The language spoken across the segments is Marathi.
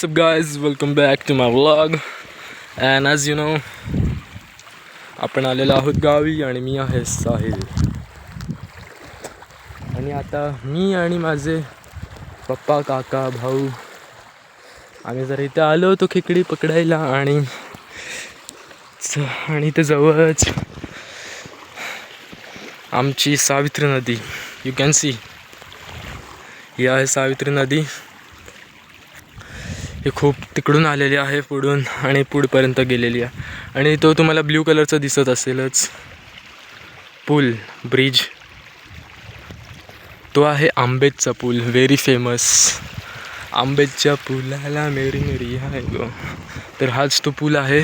What's up guys, welcome back to my vlog. And as you know, आपण आलेलो आहोत गावी आणि मी आहे साहिल. आणि आता मी आणि माझे पप्पा, काका, भाऊ आम्ही जर इथे आलो होतो खेकडी पकडायला आणि इथे जवळच आमची सावित्री नदी. यू कॅन सी ही आहे सावित्री नदी. हे खूप तिकडून आलेली आहे पुढून आणि पुढपर्यंत गेलेली आहे. आणि तो तुम्हाला ब्ल्यू कलरचा दिसत असेलच पूल, ब्रिज, तो आहे आंबेडचा पूल. Very famous. आंबेडच्या पुलाला मेरी मेरी आहे गो. तर हाच तो पूल आहे.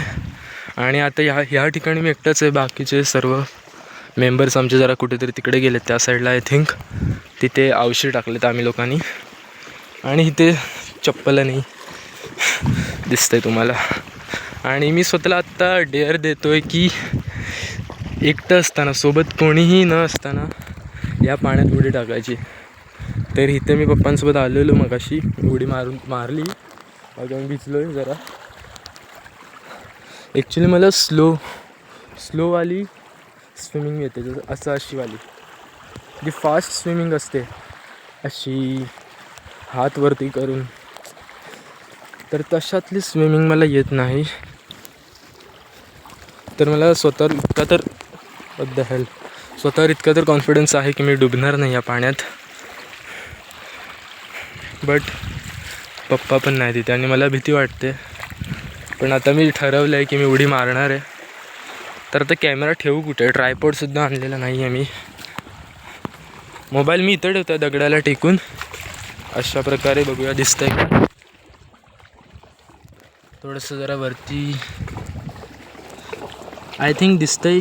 आणि आता ह्या ठिकाणी मी एकटाच आहे. बाकीचे सर्व मेंबर्स आमचे जरा कुठेतरी तिकडे गेलेत त्या साईडला. आय थिंक तिथे औषध टाकलेत आम्ही लोकांनी. आणि इथे चप्पल नाही दिसतंय तुम्हाला. आणि मी स्वतःला आत्ता डेअर देतोय की एकटं असताना, सोबत कोणीही न असताना या पाण्यात उडी टाकायची. तर इथे मी पप्पांसोबत आलेलो मगाशी, उडी मारली. अजून भिजलो आहे जरा. ॲक्च्युली मला स्लोवाली स्विमिंग येते, असं अशीवाली जी फास्ट स्विमिंग असते अशी हात वरती करून, तर तशातली स्विमिंग मला येत नाही. तर मला स्वतःवर इतका तर कॉन्फिडन्स आहे की मी डुबणार नाही या पाण्यात. बट पप्पा पण नाही तिथे आणि मला भीती वाटते. पण आता मी ठरवलं आहे की मी उडी मारणार आहे. तर आता कॅमेरा ठेवू कुठे? ट्रायपॉडसुद्धा आणलेला नाही आहे मी. मोबाईल मी इथं ठेवतो आहे दगडाला टेकून. अशा प्रकारे बघूया दिसतंय का. थोडंसं जरा वरती आय थिंक दिसतंय.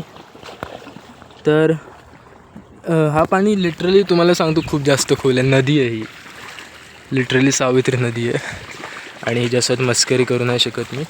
तर हा पाणी लिटरली तुम्हाला सांगतो खूप जास्त खोल आहे. नदी आहे ही, लिटरली सावित्री नदी आहे. आणि हिच्यासोबत मस्करी करू नाही शकत मी.